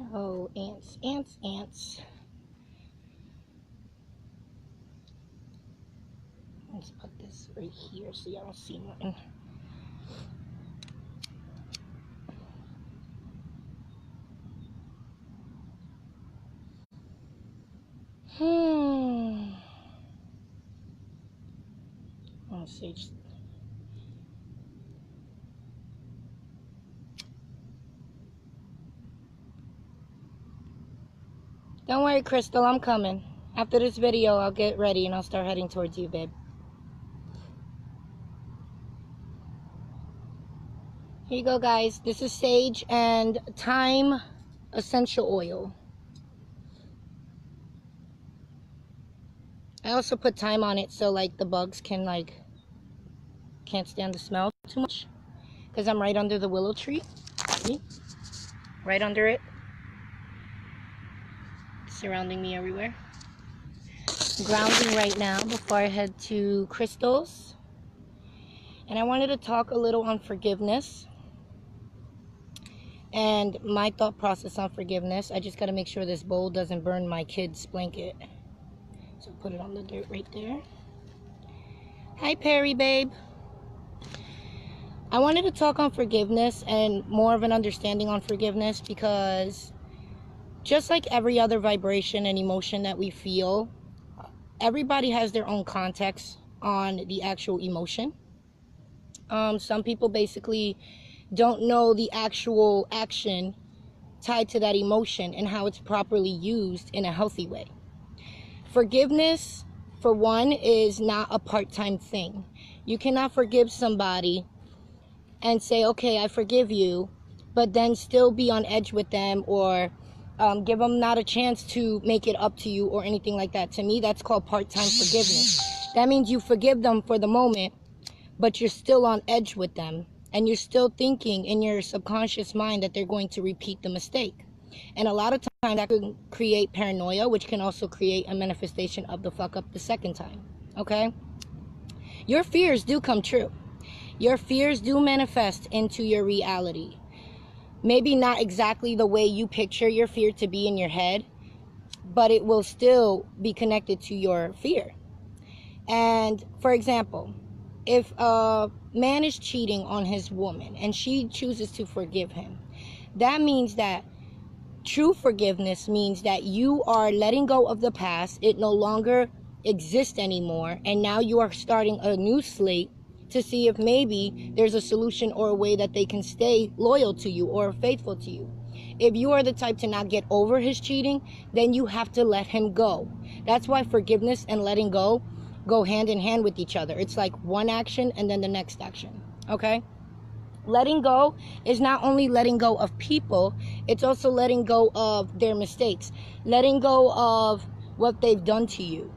Oh, ants, ants, ants. Let's put this right here so y'all don't see nothing. Let's see. Don't worry, Crystal, I'm coming. After this video, I'll get ready and I'll start heading towards you, babe. Here you go, guys. This is sage and thyme essential oil. I also put thyme on it so like the bugs can can't stand the smell too much, because I'm right under the willow tree. See? Right under it. Surrounding me everywhere. Grounding right now before I head to crystals. And I wanted to talk a little on forgiveness and my thought process on forgiveness. I just got to make sure this bowl doesn't burn my kid's blanket. So put it on the dirt right there. Hi, Perry, babe. I wanted to talk on forgiveness and more of an understanding on forgiveness, because just like every other vibration and emotion that we feel, everybody has their own context on the actual emotion. Some people basically don't know the actual action tied to that emotion and how it's properly used in a healthy way. Forgiveness, for one, is not a part-time thing. You cannot forgive somebody and say, okay, I forgive you, but then still be on edge with them or give them not a chance to make it up to you or anything like that. To me, that's called part-time forgiveness. That means you forgive them for the moment, but you're still on edge with them, and you're still thinking in your subconscious mind that they're going to repeat the mistake. And a lot of times that can create paranoia, which can also create a manifestation of the fuck up the second time. Okay? Your fears do come true. Your fears do manifest into your reality. Maybe not exactly the way you picture your fear to be in your head, but it will still be connected to your fear. And for example, if a man is cheating on his woman and she chooses to forgive him, that means that true forgiveness means that you are letting go of the past. It no longer exists anymore, and now you are starting a new slate to see if maybe there's a solution or a way that they can stay loyal to you or faithful to you. If you are the type to not get over his cheating, then you have to let him go. That's why forgiveness and letting go hand in hand with each other. It's like one action and then the next action. Okay? Letting go is not only letting go of people, it's also letting go of their mistakes, letting go of what they've done to you,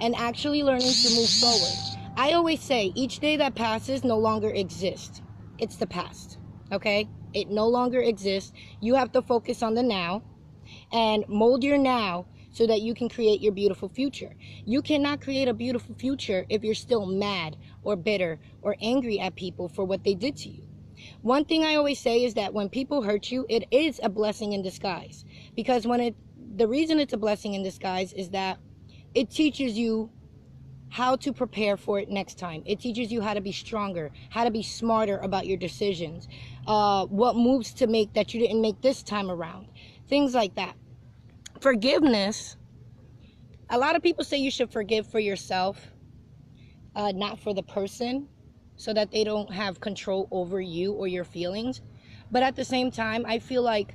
and actually learning to move forward. I always say each day that passes no longer exists. It's the past. Okay? It no longer exists. You have to focus on the now and mold your now so that you can create your beautiful future. You cannot create a beautiful future if you're still mad or bitter or angry at people for what they did to you. One thing I always say is that when people hurt you, it is a blessing in disguise. Because the reason it's a blessing in disguise is that it teaches you how to prepare for it next time. It teaches you how to be stronger, how to be smarter about your decisions, what moves to make that you didn't make this time around, things like that. Forgiveness, a lot of people say you should forgive for yourself, not for the person, so that they don't have control over you or your feelings. But at the same time, I feel like,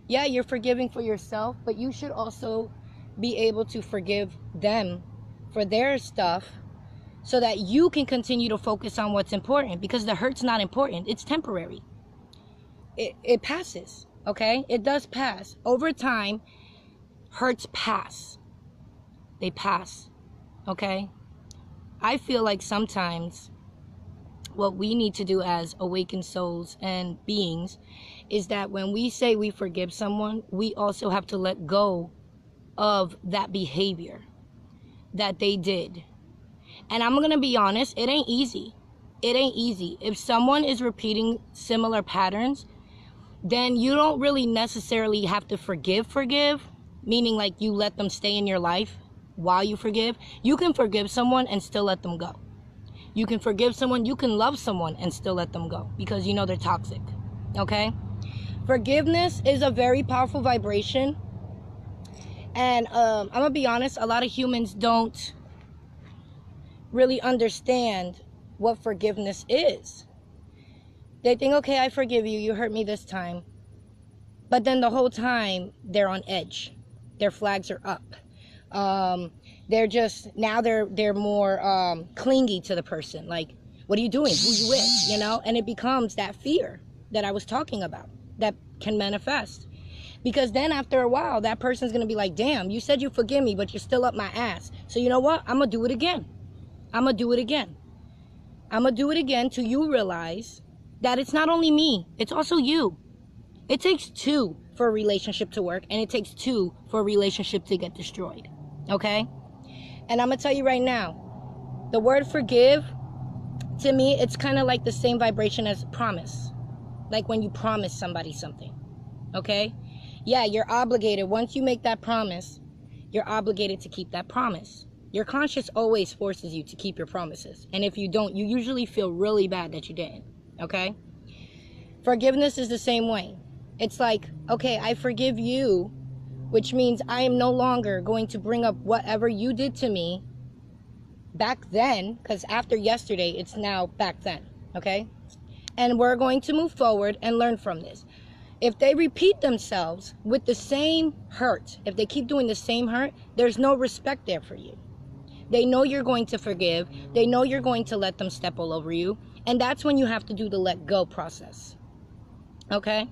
yeah, you're forgiving for yourself, but you should also be able to forgive them for their stuff so that you can continue to focus on what's important, because the hurt's not important. It's temporary. It passes, okay? It does pass. Over time, hurts pass. They pass, okay? I feel like sometimes what we need to do as awakened souls and beings is that when we say we forgive someone, we also have to let go of that behavior that they did. And I'm going to be honest, it ain't easy. It ain't easy. If someone is repeating similar patterns, then you don't really necessarily have to forgive, meaning like you let them stay in your life while you forgive. You can forgive someone and still let them go. You can forgive someone, you can love someone and still let them go because you know they're toxic, okay? Forgiveness is a very powerful vibration. And I'm gonna be honest, a lot of humans don't really understand what forgiveness is. They think, okay, I forgive you, you hurt me this time. But then the whole time, they're on edge. Their flags are up. They're more clingy to the person. Like, what are you doing? Who you with? You know? And it becomes that fear that I was talking about that can manifest. Because then after a while, that person's going to be like, damn, you said you forgive me, but you're still up my ass. So you know what? I'm going to do it again. I'm going to do it again. I'm going to do it again till you realize that it's not only me, it's also you. It takes two for a relationship to work, and it takes two for a relationship to get destroyed. Okay? And I'm going to tell you right now, the word forgive, to me, it's kind of like the same vibration as promise. Like when you promise somebody something. Okay? Yeah, you're obligated. Once you make that promise, you're obligated to keep that promise. Your conscience always forces you to keep your promises. And if you don't, you usually feel really bad that you didn't. Okay? Forgiveness is the same way. It's like, okay, I forgive you, which means I am no longer going to bring up whatever you did to me back then, because after yesterday, it's now back then. Okay? And we're going to move forward and learn from this. If they repeat themselves with the same hurt, if they keep doing the same hurt, there's no respect there for you. They know you're going to forgive. They know you're going to let them step all over you. And that's when you have to do the let go process. Okay?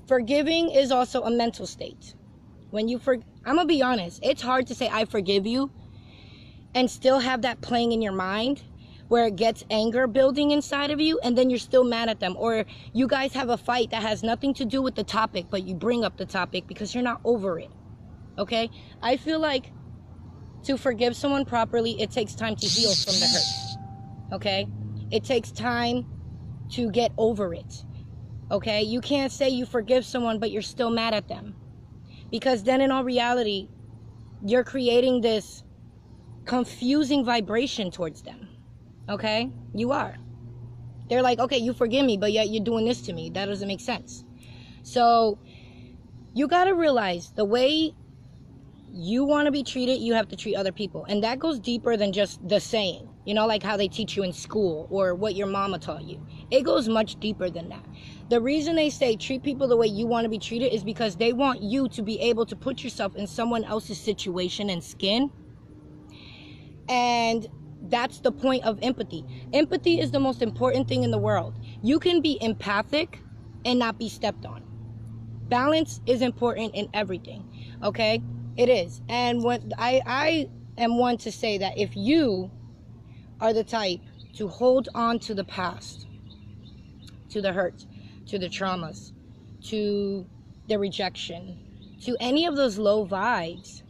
Forgiving is also a mental state. When you I'm going to be honest. It's hard to say I forgive you and still have that playing in your mind where it gets anger building inside of you and then you're still mad at them. Or you guys have a fight that has nothing to do with the topic, but you bring up the topic because you're not over it. Okay? I feel like to forgive someone properly, it takes time to heal from the hurt. Okay? It takes time to get over it. Okay? You can't say you forgive someone, but you're still mad at them. Because then in all reality, you're creating this confusing vibration towards them. Okay? You are. They're like, okay, you forgive me, but yet you're doing this to me. That doesn't make sense. So, you gotta realize the way you want to be treated, you have to treat other people. And that goes deeper than just the saying. You know, like how they teach you in school or what your mama taught you. It goes much deeper than that. The reason they say treat people the way you want to be treated is because they want you to be able to put yourself in someone else's situation and skin. And that's the point of empathy. Empathy is the most important thing in the world. You can be empathic and not be stepped on. Balance is important in everything. Okay? It is. And when I am one to say that if you are the type to hold on to the past, to the hurt, to the traumas, to the rejection, to any of those low vibes,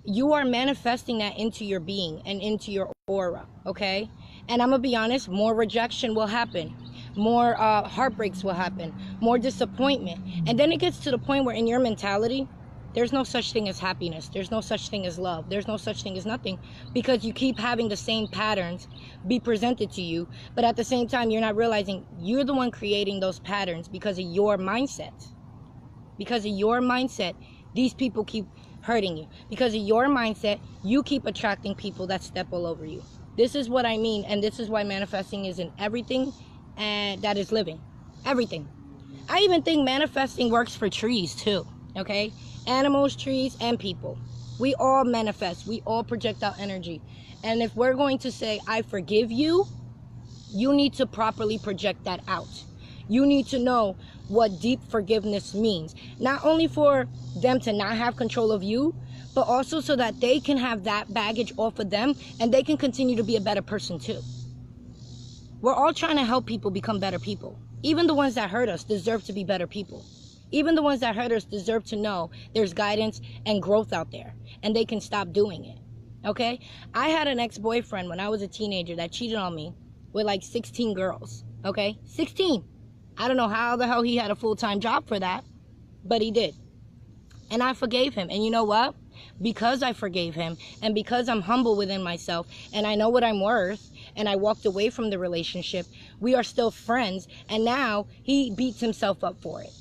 you are manifesting that into your being and into your aura, okay? And I'm gonna be honest, more rejection will happen. More heartbreaks will happen. More disappointment. And then it gets to the point where in your mentality, there's no such thing as happiness. There's no such thing as love. There's no such thing as nothing. Because you keep having the same patterns be presented to you. But at the same time, you're not realizing you're the one creating those patterns because of your mindset. Because of your mindset, these people keep hurting you. Because of your mindset, you keep attracting people that step all over you. This is what I mean. And this is why manifesting is in everything and that is living. Everything. I even think manifesting works for trees too. Okay? Animals, trees, and people. We all manifest. We all project out energy. And if we're going to say, I forgive you, you need to properly project that out. You need to know what deep forgiveness means. Not only for them to not have control of you, but also so that they can have that baggage off of them and they can continue to be a better person too. We're all trying to help people become better people. Even the ones that hurt us deserve to be better people. Even the ones that hurt us deserve to know there's guidance and growth out there. And they can stop doing it. Okay? I had an ex-boyfriend when I was a teenager that cheated on me with like 16 girls. Okay? 16. I don't know how the hell he had a full-time job for that, but he did. And I forgave him. And you know what? Because I forgave him, and because I'm humble within myself, and I know what I'm worth, and I walked away from the relationship, we are still friends, and now he beats himself up for it.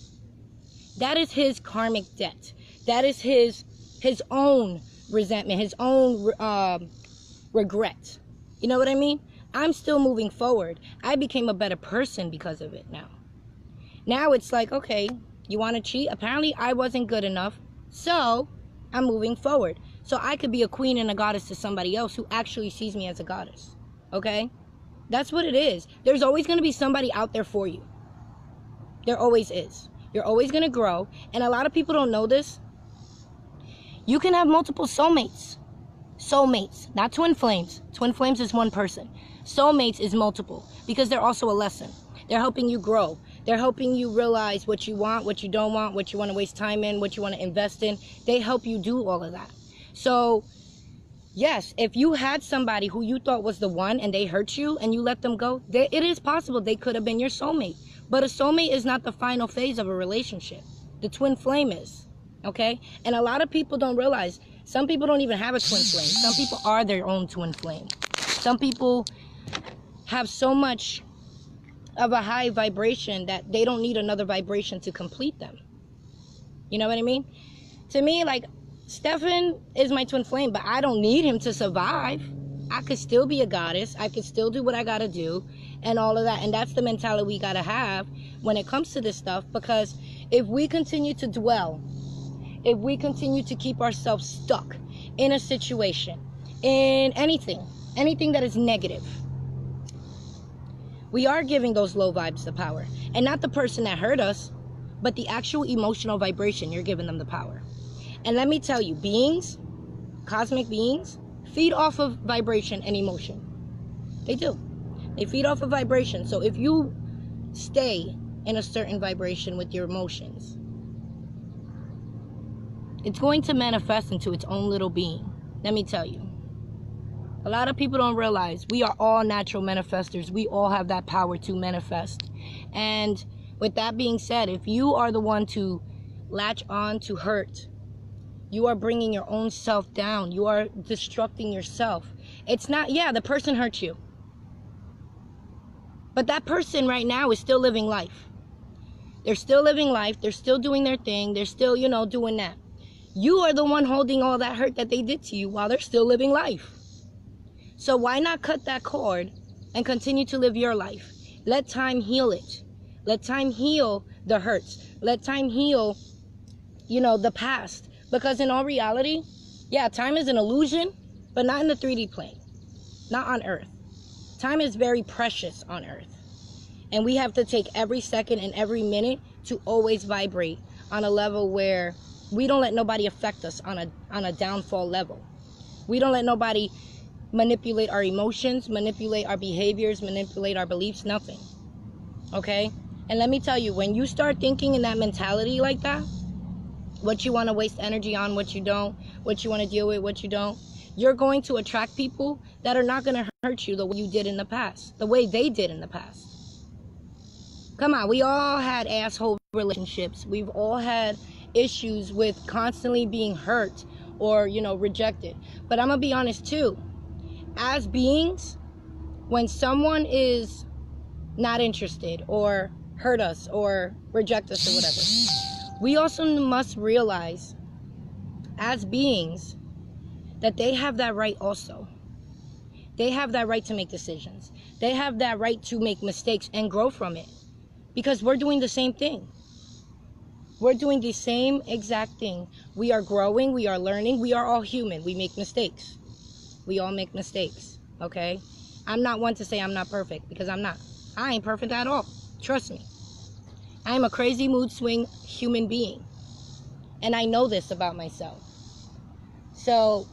That is his karmic debt. That is his own resentment, his own regret. You know what I mean? I'm still moving forward. I became a better person because of it now. Now it's like, okay, you want to cheat? Apparently I wasn't good enough, so I'm moving forward. So I could be a queen and a goddess to somebody else who actually sees me as a goddess. Okay? That's what it is. There's always going to be somebody out there for you. There always is. You're always going to grow. And a lot of people don't know this. You can have multiple soulmates. Soulmates, not twin flames. Twin flames is one person. Soulmates is multiple because they're also a lesson. They're helping you grow. They're helping you realize what you want, what you don't want, what you want to waste time in, what you want to invest in. They help you do all of that. So, yes, if you had somebody who you thought was the one and they hurt you and you let them go, it is possible they could have been your soulmate. But a soulmate is not the final phase of a relationship. The twin flame is, okay? And a lot of people don't realize, some people don't even have a twin flame. Some people are their own twin flame. Some people have so much of a high vibration that they don't need another vibration to complete them. You know what I mean? To me, like, Stefan is my twin flame, but I don't need him to survive. I could still be a goddess. I could still do what I gotta do and all of that. And that's the mentality we gotta have when it comes to this stuff, because if we continue to dwell, if we continue to keep ourselves stuck in a situation, in anything that is negative, we are giving those low vibes the power. And not the person that hurt us, but the actual emotional vibration. You're giving them the power. And let me tell you, beings, cosmic beings, feed off of vibration and emotion. They do. They feed off of vibration. So if you stay in a certain vibration with your emotions, it's going to manifest into its own little being. Let me tell you. A lot of people don't realize we are all natural manifestors. We all have that power to manifest. And with that being said, if you are the one to latch on to hurt, you are bringing your own self down. You are destructing yourself. It's not, yeah, the person hurt you. But that person right now is still living life. They're still living life. They're still doing their thing. They're still, doing that. You are the one holding all that hurt that they did to you while they're still living life. So why not cut that cord and continue to live your life? Let time heal it. Let time heal the hurts. Let time heal, the past. Because in all reality, yeah, time is an illusion, but not in the 3D plane. Not on Earth. Time is very precious on Earth. And we have to take every second and every minute to always vibrate on a level where we don't let nobody affect us on a downfall level. We don't let nobody manipulate our emotions, manipulate our behaviors, manipulate our beliefs, nothing. Okay? And let me tell you, when you start thinking in that mentality like that, what you want to waste energy on, what you don't, what you want to deal with, what you don't, you're going to attract people that are not going to hurt you the way you did in the past, the way they did in the past. Come on, we all had asshole relationships. We've all had issues with constantly being hurt or, rejected. But I'm going to be honest too. As beings, when someone is not interested or hurt us or reject us or whatever, we also must realize as beings that they have that right also. They have that right to make decisions. They have that right to make mistakes and grow from it, because we're doing the same thing. We're doing the same exact thing. We are growing, we are learning, we are all human. We make mistakes. We all make mistakes, okay? I'm not one to say I'm not perfect, because I'm not. I ain't perfect at all. Trust me. I am a crazy mood swing human being. And I know this about myself. So,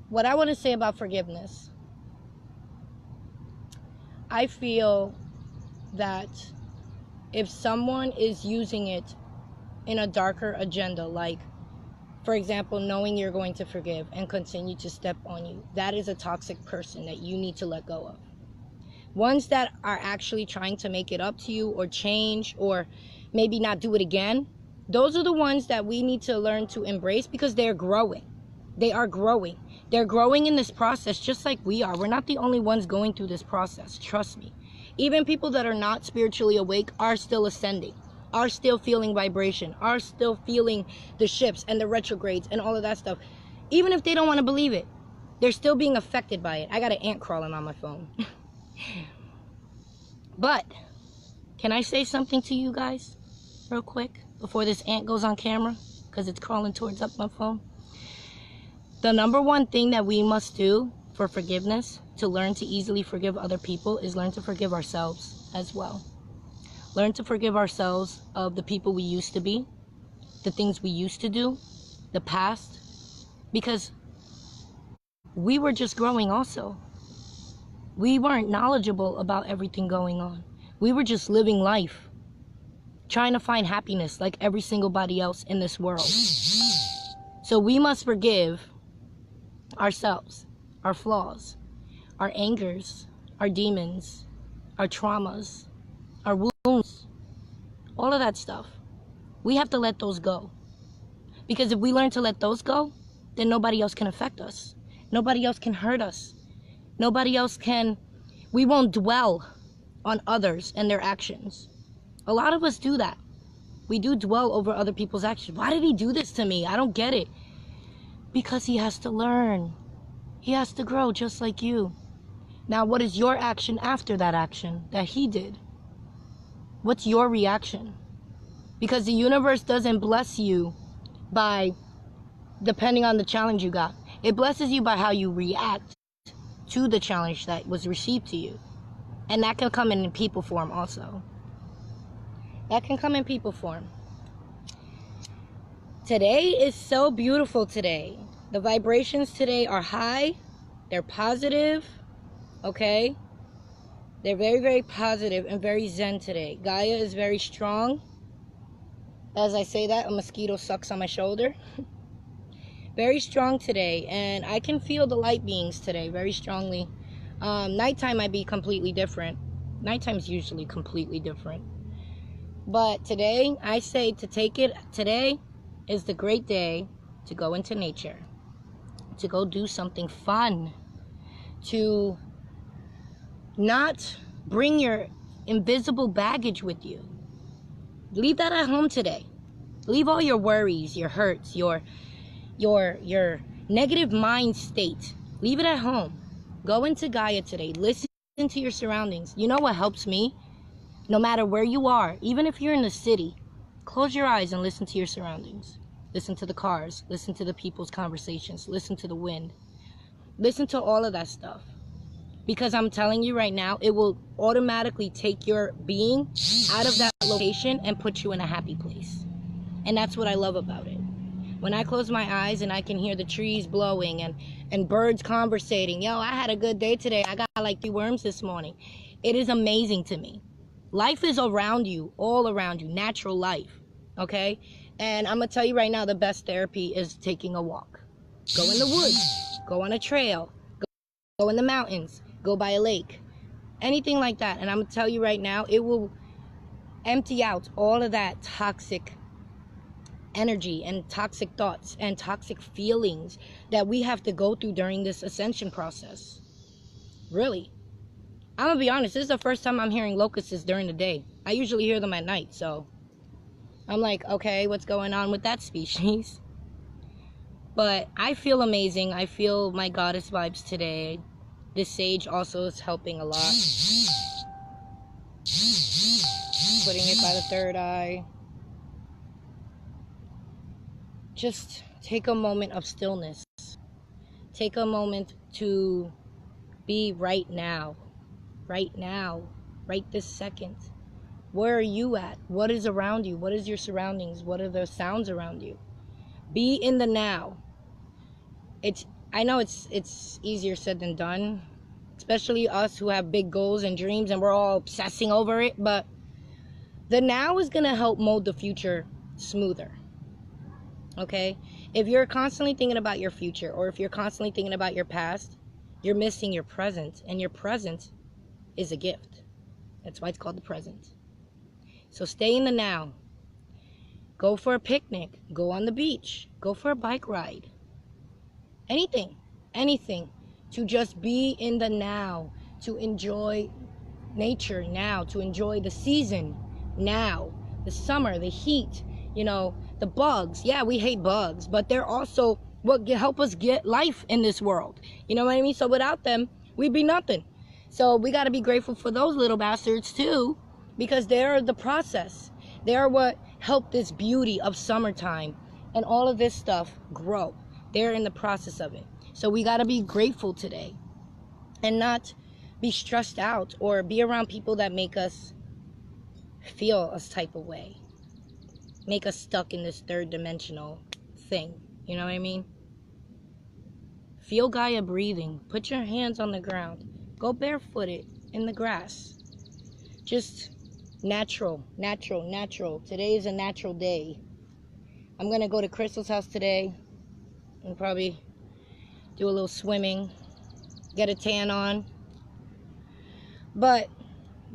what I want to say about forgiveness, I feel that if someone is using it in a darker agenda, like, for example, knowing you're going to forgive and continue to step on you, that is a toxic person that you need to let go of. ones that are actually trying to make it up to you or change or maybe not do it again, those are the ones that we need to learn to embrace, because they're growing. They are growing. They're growing in this process just like we are. We're not the only ones going through this process. Trust me. Even people that are not spiritually awake are still ascending, are still feeling vibration, are still feeling the shifts and the retrogrades and all of that stuff. Even if they don't want to believe it, they're still being affected by it. I got an ant crawling on my phone. But can I say something to you guys real quick before this ant goes on camera, because it's crawling towards up my phone? The number one thing that we must do for forgiveness, to learn to easily forgive other people, is learn to forgive ourselves as well. Learn to forgive ourselves of the people we used to be, the things we used to do, the past, because we were just growing also. We weren't knowledgeable about everything going on. We were just living life, trying to find happiness like every single body else in this world. So we must forgive ourselves, our flaws, our angers, our demons, our traumas, our wounds, all of that stuff. We have to let those go. Because if we learn to let those go, then nobody else can affect us. Nobody else can hurt us. Nobody else can, we won't dwell on others and their actions. A lot of us do that. We do dwell over other people's actions. Why did he do this to me? I don't get it. Because he has to learn. He has to grow just like you. Now, what is your action after that action that he did? What's your reaction? Because the universe doesn't bless you by depending on the challenge you got. It blesses you by how you react to the challenge that was received to you. And that can come in people form also. That can come in people form. Today is so beautiful today. The vibrations today are high. They're positive. Okay? They're very, very positive and very zen today. Gaia is very strong. As I say that, a mosquito sucks on my shoulder. Very strong today, and I can feel the light beings today very strongly. Nighttime might be completely different. Nighttime's usually completely different. But today, I say to take it, today is the great day to go into nature, to go do something fun, to not bring your invisible baggage with you. Leave that at home today. Leave all your worries, your hurts, your negative mind state. Leave it at home. Go into Gaia today. Listen to your surroundings. You know what helps me? No matter where you are, even if you're in the city, close your eyes and listen to your surroundings. Listen to the cars. Listen to the people's conversations. Listen to the wind. Listen to all of that stuff. Because I'm telling you right now, it will automatically take your being out of that location and put you in a happy place. And that's what I love about it. When I close my eyes and I can hear the trees blowing and birds conversating. Yo, I had a good day today. I got like 3 worms this morning. It is amazing to me. Life is around you, all around you, natural life, okay? And I'm going to tell you right now, the best therapy is taking a walk. Go in the woods, go on a trail, go in the mountains, go by a lake, anything like that. And I'm going to tell you right now, it will empty out all of that toxic energy and toxic thoughts and toxic feelings that we have to go through during this ascension process. Really. I'm gonna be honest, this is the first time I'm hearing locusts during the day. I usually hear them at night, so I'm like, okay, what's going on with that species? But I feel amazing. I feel my goddess vibes today. This sage also is helping a lot. Putting it by the third eye. Just take a moment of stillness. Take a moment to be right now. Right now. Right this second. Where are you at? What is around you? What is your surroundings? What are the sounds around you? Be in the now. I know it's easier said than done. Especially us who have big goals and dreams and we're all obsessing over it. But the now is going to help mold the future smoother. Okay? If you're constantly thinking about your future or if you're constantly thinking about your past, you're missing your present. And your present is a gift. That's why it's called the present. So stay in the now. Go for a picnic. Go on the beach. Go for a bike ride. Anything to just be in the now, to enjoy nature now, to enjoy the season now, the summer, the heat, the bugs. Yeah, we hate bugs, but they're also what help us get life in this world. You know what I mean? So without them, we'd be nothing. So we got to be grateful for those little bastards too, because they're the process. They're what helped this beauty of summertime and all of this stuff grow. They're in the process of it. So we got to be grateful today and not be stressed out or be around people that make us feel a type of way, make us stuck in this third dimensional thing. You know what I mean? Feel Gaia breathing. Put your hands on the ground. Go barefooted in the grass. Just natural. Today is a natural day. I'm going to go to Crystal's house today and probably do a little swimming, get a tan on. But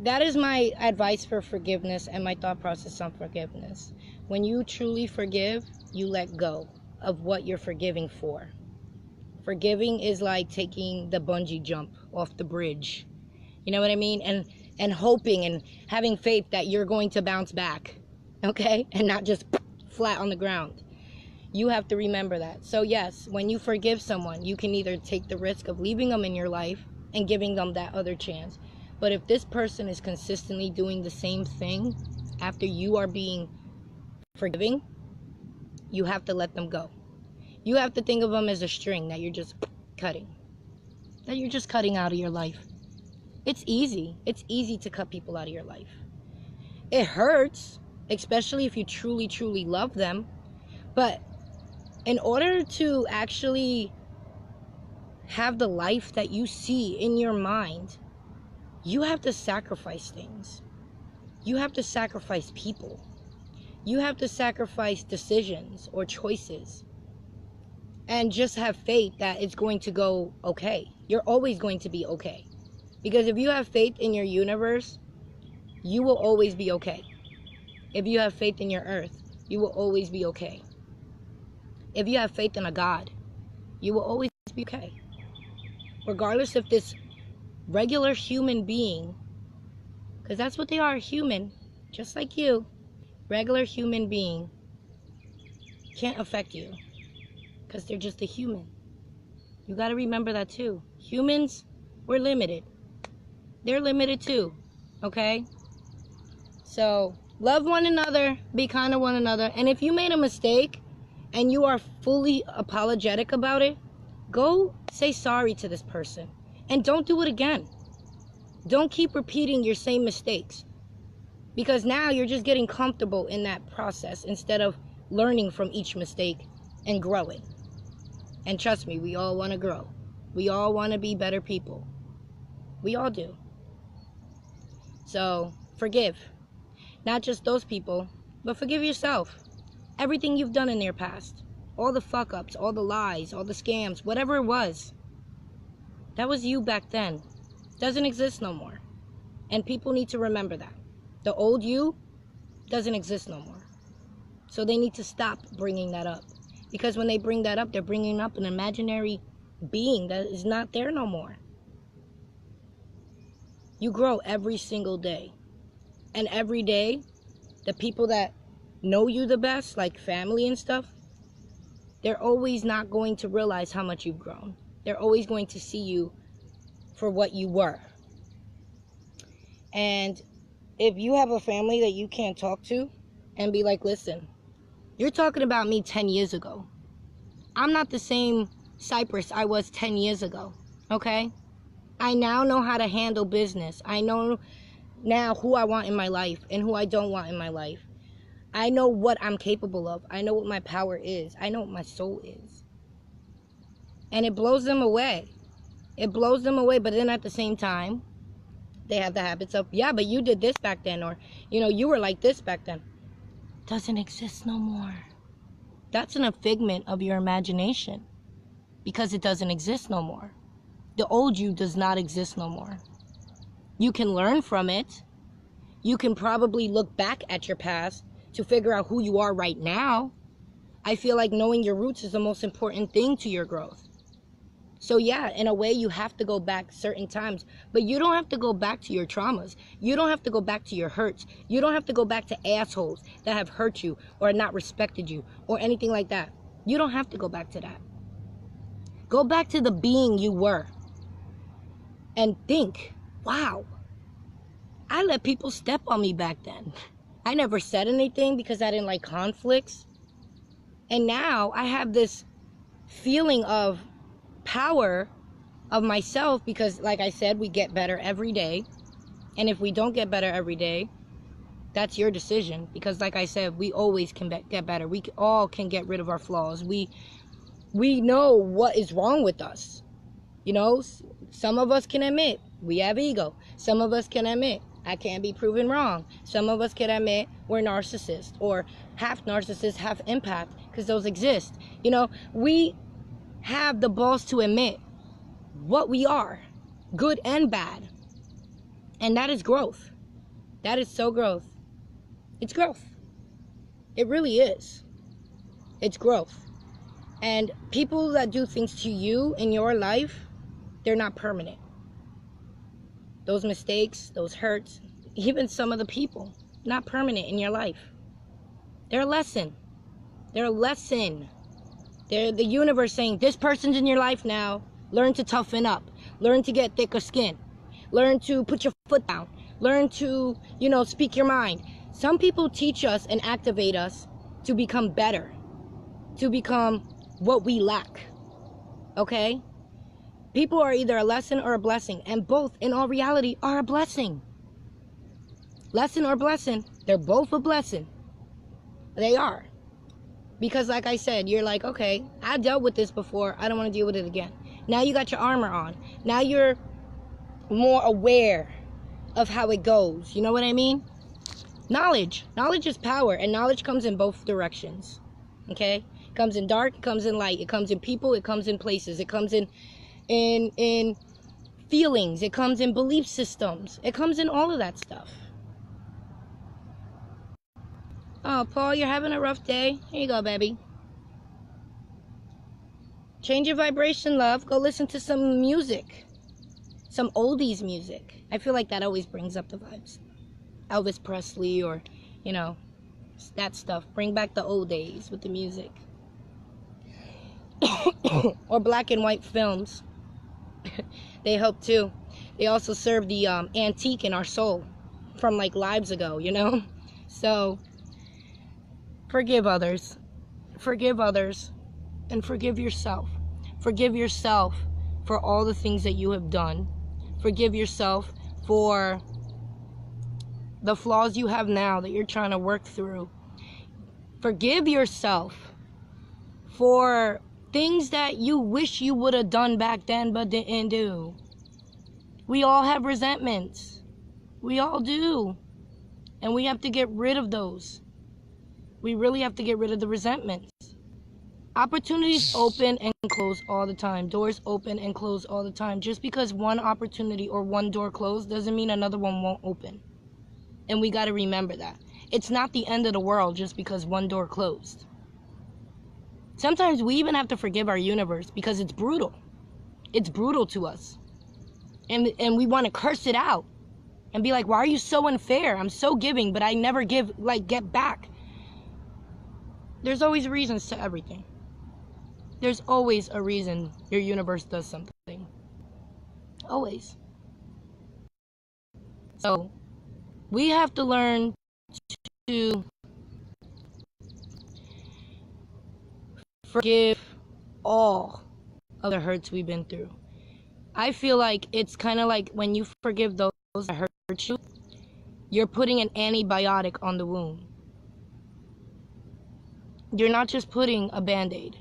that is my advice for forgiveness and my thought process on forgiveness. When you truly forgive, you let go of what you're forgiving for. Forgiving is like taking the bungee jump off the bridge. You know what I mean? And hoping and having faith that you're going to bounce back, okay? And not just flat on the ground. You have to remember that. So yes, when you forgive someone, you can either take the risk of leaving them in your life and giving them that other chance. But if this person is consistently doing the same thing after you are being forgiving, you have to let them go. You have to think of them as a string that you're just cutting. That you're just cutting out of your life. It's easy. It's easy to cut people out of your life. It hurts, especially if you truly, truly love them. But in order to actually have the life that you see in your mind, you have to sacrifice things. You have to sacrifice people. You have to sacrifice decisions or choices. And just have faith that it's going to go okay. You're always going to be okay. Because if you have faith in your universe, you will always be okay. If you have faith in your earth, you will always be okay. If you have faith in a God, you will always be okay. Regardless if this regular human being, because that's what they are, human, just like you, regular human being, can't affect you. Because they're just a human. You got to remember that too. Humans, we're limited. They're limited too. Okay? So, love one another. Be kind to one another. And if you made a mistake and you are fully apologetic about it, go say sorry to this person. And don't do it again. Don't keep repeating your same mistakes. Because now you're just getting comfortable in that process instead of learning from each mistake and growing. And trust me, we all want to grow. We all want to be better people. We all do. So, forgive. Not just those people, but forgive yourself. Everything you've done in your past. All the fuck-ups, all the lies, all the scams, whatever it was. That was you back then. Doesn't exist no more. And people need to remember that. The old you doesn't exist no more. So they need to stop bringing that up. Because when they bring that up, they're bringing up an imaginary being that is not there no more. You grow every single day. And every day, the people that know you the best, like family and stuff, they're always not going to realize how much you've grown. They're always going to see you for what you were. And if you have a family that you can't talk to and be like, listen, you're talking about me 10 years ago. I'm not the same Cypress I was 10 years ago, okay? I now know how to handle business. I know now who I want in my life and who I don't want in my life. I know what I'm capable of. I know what my power is. I know what my soul is. And it blows them away. It blows them away, but then at the same time, they have the habits of, yeah, but you did this back then, or, you were like this back then. Doesn't exist no more. That's a figment of your imagination because it doesn't exist no more. The old you does not exist no more. You can learn from it. You can probably look back at your past to figure out who you are right now. I feel like knowing your roots is the most important thing to your growth. So yeah, in a way, you have to go back certain times, but you don't have to go back to your traumas. You don't have to go back to your hurts. You don't have to go back to assholes that have hurt you or not respected you or anything like that. You don't have to go back to that. Go back to the being you were and think, wow, I let people step on me back then. I never said anything because I didn't like conflicts. And now I have this feeling of power of myself because, like I said, we get better every day. And if we don't get better every day, that's your decision. Because like I said, we always can get better. We all can get rid of our flaws. We know what is wrong with us. You know, some of us can admit we have ego. Some of us can admit I can't be proven wrong. Some of us can admit we're narcissists or half narcissists, half empath, because those exist. You know, we have the balls to admit what we are, good and bad. And that is growth. That is so growth. It's growth. It really is. It's growth. And people that do things to you in your life, they're not permanent. Those mistakes, those hurts, even some of the people, not permanent in your life. They're a lesson. They're a lesson. They're the universe saying, this person's in your life now. Learn to toughen up. Learn to get thicker skin. Learn to put your foot down. Learn to, speak your mind. Some people teach us and activate us to become better. To become what we lack. Okay? People are either a lesson or a blessing, and both, in all reality, are a blessing. Lesson or blessing, they're both a blessing. They are. Because like I said, you're like, okay, I dealt with this before. I don't want to deal with it again. Now you got your armor on. Now you're more aware of how it goes. You know what I mean? Knowledge. Knowledge is power, and knowledge comes in both directions. Okay? It comes in dark, it comes in light. It comes in people, it comes in places. It comes in feelings, it comes in belief systems, it comes in all of that stuff. Oh, Paul, you're having a rough day. Here you go, baby. Change your vibration, love. Go listen to some music, some oldies music. I feel like that always brings up the vibes. Elvis Presley or that stuff. Bring back the old days with the music. Or black and white films. They help too. They also serve the antique in our soul from like lives ago, So forgive others, and forgive yourself. Forgive yourself for all the things that you have done. Forgive yourself for the flaws you have now that you're trying to work through. Forgive yourself for things that you wish you would have done back then but didn't do. We all have resentments. We all do. And we have to get rid of those. We really have to get rid of the resentments. Opportunities open and close all the time. Doors open and close all the time. Just because one opportunity or one door closed doesn't mean another one won't open. And we got to remember that. It's not the end of the world just because one door closed. Sometimes we even have to forgive our universe because it's brutal. It's brutal to us. And we want to curse it out and be like, why are you so unfair? I'm so giving, but I never get back. There's always reasons to everything. There's always a reason your universe does something. Always. So, we have to learn to forgive all of the hurts we've been through. I feel like it's kind of like when you forgive those that hurt you, you're putting an antibiotic on the wound. You're not just putting a Band-Aid.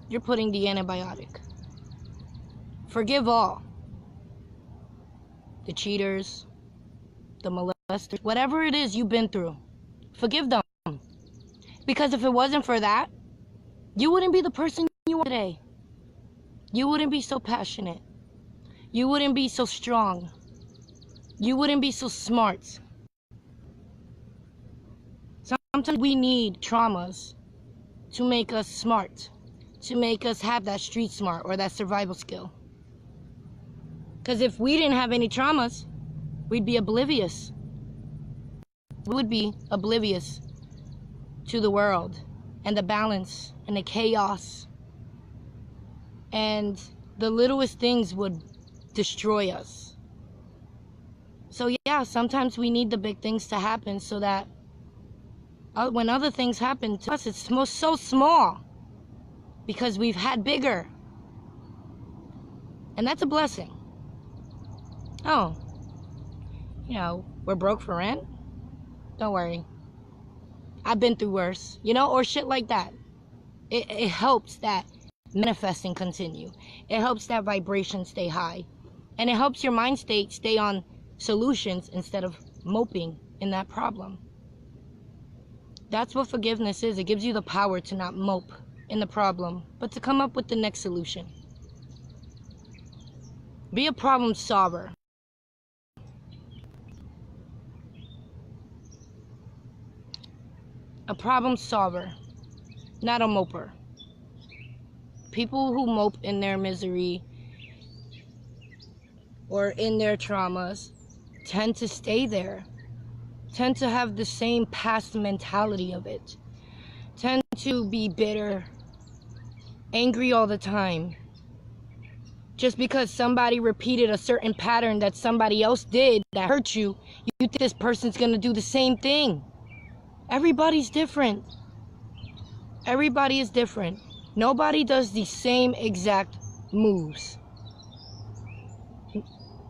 You're putting the antibiotic. Forgive all. The cheaters, the molesters, whatever it is you've been through. Forgive them. Because if it wasn't for that, you wouldn't be the person you are today. You wouldn't be so passionate. You wouldn't be so strong. you wouldn't be so smart. Sometimes we need traumas to make us smart, to make us have that street smart or that survival skill. Because if we didn't have any traumas, we'd be oblivious. We would be oblivious to the world and the balance and the chaos. And the littlest things would destroy us. So yeah, sometimes we need the big things to happen so that when other things happen to us, it's so small because we've had bigger. And that's a blessing. Oh, we're broke for rent? Don't worry. I've been through worse, or shit like that. It helps that manifesting continue. It helps that vibration stay high. And it helps your mind state stay on solutions instead of moping in that problem. That's what forgiveness is. It gives you the power to not mope in the problem, but to come up with the next solution. Be a problem solver. A problem solver, not a moper. People who mope in their misery or in their traumas tend to stay there, tend to have the same past mentality of it, tend to be bitter, angry all the time. Just because somebody repeated a certain pattern that somebody else did that hurt you, you think this person's gonna do the same thing. Everybody's different. Everybody is different. Nobody does the same exact moves.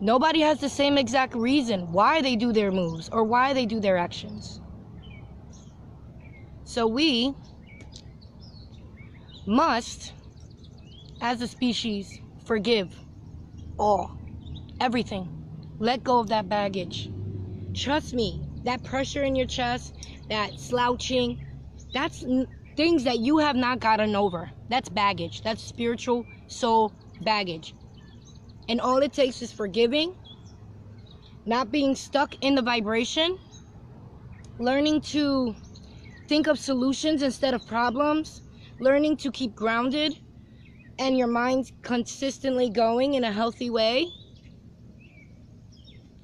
Nobody has the same exact reason why they do their moves or why they do their actions. So we must, as a species, forgive all, everything. Let go of that baggage. Trust me, that pressure in your chest, that slouching, that's things that you have not gotten over. That's baggage. That's spiritual soul baggage. And all it takes is forgiving, not being stuck in the vibration, learning to think of solutions instead of problems, learning to keep grounded and your mind consistently going in a healthy way,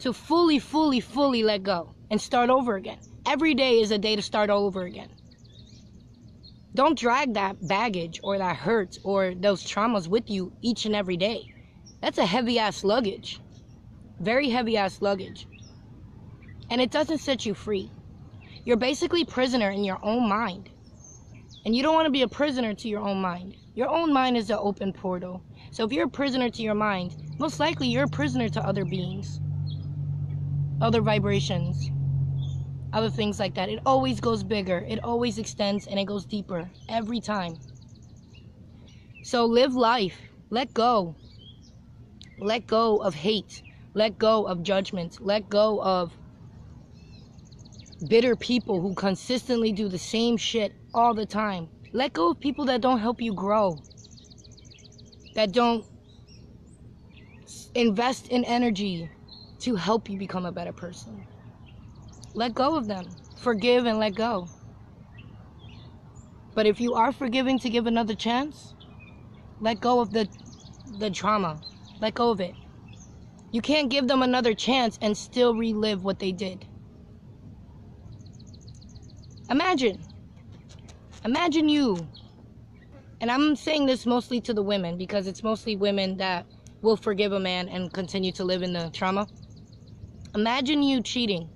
to fully let go and start over again. Every day is a day to start all over again. Don't drag that baggage or that hurt or those traumas with you each and every day. That's a heavy-ass luggage. Very heavy-ass luggage. And it doesn't set you free. You're basically prisoner in your own mind. And you don't want to be a prisoner to your own mind. Your own mind is an open portal. So if you're a prisoner to your mind, most likely you're a prisoner to other beings, other vibrations, other things like that. It always goes bigger. It always extends and it goes deeper every time. So live life. Let go. Let go of hate. Let go of judgment. Let go of bitter people who consistently do the same shit all the time. Let go of people that don't help you grow, that don't invest in energy to help you become a better person. Let go of them. Forgive and let go. But if you are forgiving to give another chance, let go of the trauma. Let go of it. You can't give them another chance and still relive what they did. Imagine you, and I'm saying this mostly to the women because it's mostly women that will forgive a man and continue to live in the trauma. Imagine you cheating.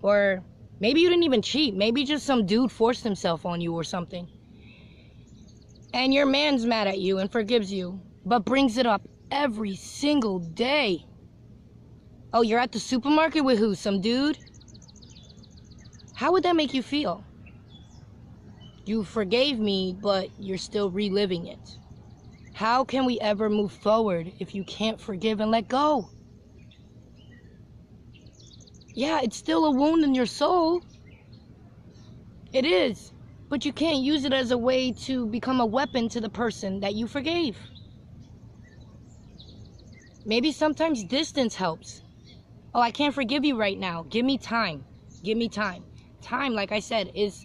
Or maybe you didn't even cheat. Maybe just some dude forced himself on you or something. And your man's mad at you and forgives you, but brings it up every single day. Oh, you're at the supermarket with who? Some dude? How would that make you feel? You forgave me, but you're still reliving it. How can we ever move forward if you can't forgive and let go? Yeah, it's still a wound in your soul. It is. But you can't use it as a way to become a weapon to the person that you forgave. Maybe sometimes distance helps. Oh, I can't forgive you right now. Give me time. Give me time. Time, like I said, is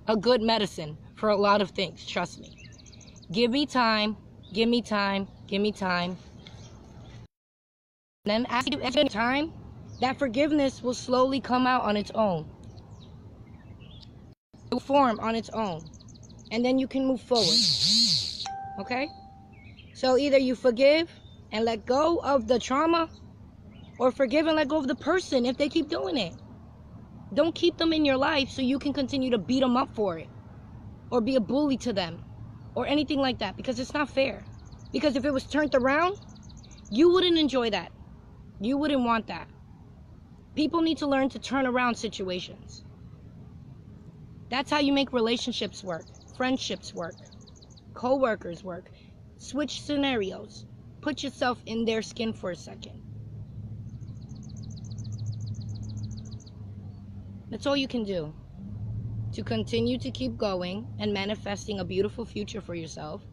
a good medicine for a lot of things. Trust me. Give me time. Give me time. Give me time. And then after you give time, that forgiveness will slowly come out on its own. It will form on its own. And then you can move forward. Okay? So either you forgive and let go of the trauma, or forgive and let go of the person if they keep doing it. Don't keep them in your life so you can continue to beat them up for it, or be a bully to them, or anything like that, because it's not fair. Because if it was turned around, you wouldn't enjoy that. You wouldn't want that. People need to learn to turn around situations. That's how you make relationships work, friendships work, co-workers work. Switch scenarios. Put yourself in their skin for a second. That's all you can do to continue to keep going and manifesting a beautiful future for yourself,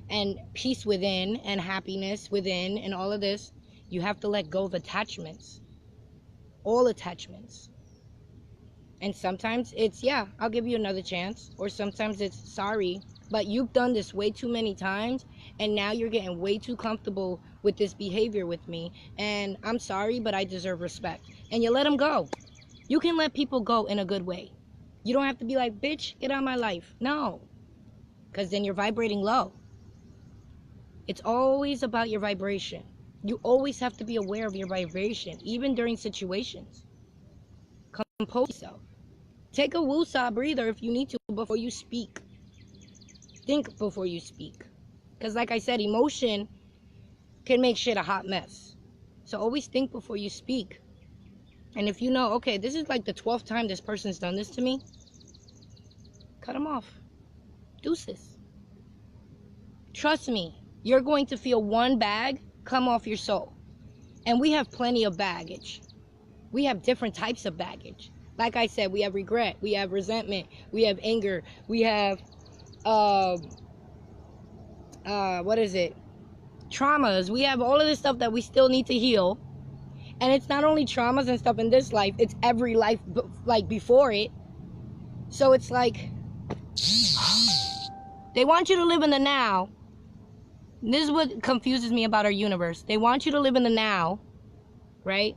and peace within, and happiness within, and all of this. You have to let go of attachments. All attachments. And sometimes it's, yeah, I'll give you another chance. Or sometimes it's, sorry, but you've done this way too many times, and now you're getting way too comfortable with this behavior with me, and I'm sorry, but I deserve respect. And you let them go. You can let people go in a good way. You don't have to be like, bitch, get out of my life. No. Because then you're vibrating low. It's always about your vibration. You always have to be aware of your vibration, even during situations. Compose yourself. Take a woosah breather if you need to before you speak. Think before you speak. Because like I said, emotion can make shit a hot mess. So always think before you speak. And if you know, okay, this is like the 12th time this person's done this to me, cut them off. Deuces. Trust me, you're going to feel one bag come off your soul. And we have plenty of baggage. We have different types of baggage. Like I said, we have regret, we have resentment, we have anger, we have, traumas. We have all of this stuff that we still need to heal. And it's not only traumas and stuff in this life, it's every life like before it. So it's like, they want you to live in the now. This is what confuses me about our universe. They want you to live in the now, right?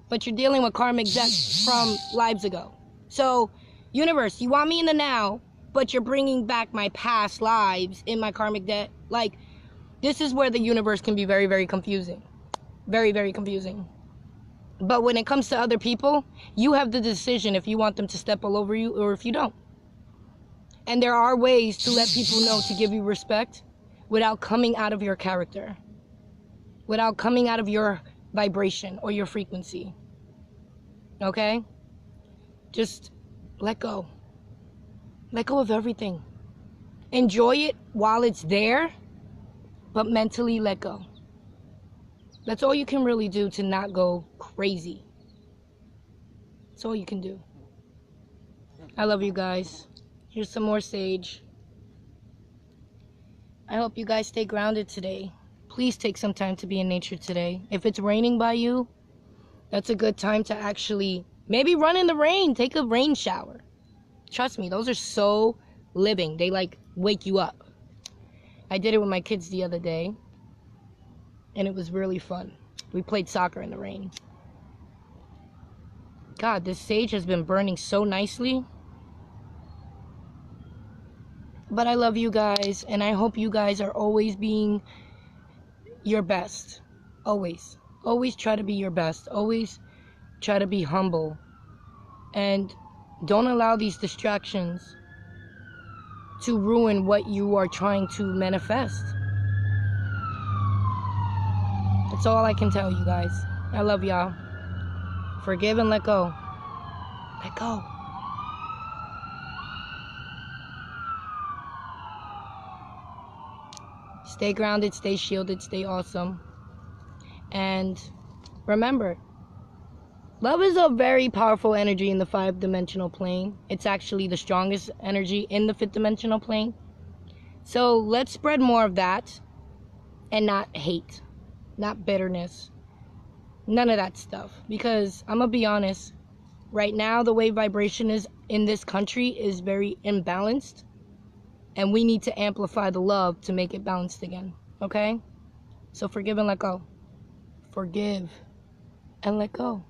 But you're dealing with karmic debt from lives ago. So, universe, you want me in the now, but you're bringing back my past lives in my karmic debt. Like, this is where the universe can be very, very confusing. Very, very confusing. But when it comes to other people, you have the decision if you want them to step all over you or if you don't. And there are ways to let people know to give you respect without coming out of your character, without coming out of your vibration or your frequency. Okay? Just let go. Let go of everything. Enjoy it while it's there, but mentally let go. That's all you can really do to not go crazy. That's all you can do. I love you guys. Here's some more sage. I hope you guys stay grounded today. Please take some time to be in nature today. If it's raining by you, that's a good time to actually maybe run in the rain. Take a rain shower. Trust me, those are so living. They like wake you up. I did it with my kids the other day, and it was really fun. We played soccer in the rain. God, this sage has been burning so nicely. But I love you guys, and I hope you guys are always being your best. Always. Always try to be your best. Always try to be humble. And don't allow these distractions to ruin what you are trying to manifest. That's all I can tell you guys. I love y'all. Forgive and let go. Let go. Stay grounded, stay shielded, stay awesome. And remember, love is a very powerful energy in the 5-dimensional plane. It's actually the strongest energy in the 5th-dimensional plane. So let's spread more of that and not hate, not bitterness. None of that stuff. Because I'm going to be honest, right now the way vibration is in this country is very imbalanced. And we need to amplify the love to make it balanced again. Okay? So forgive and let go. Forgive and let go.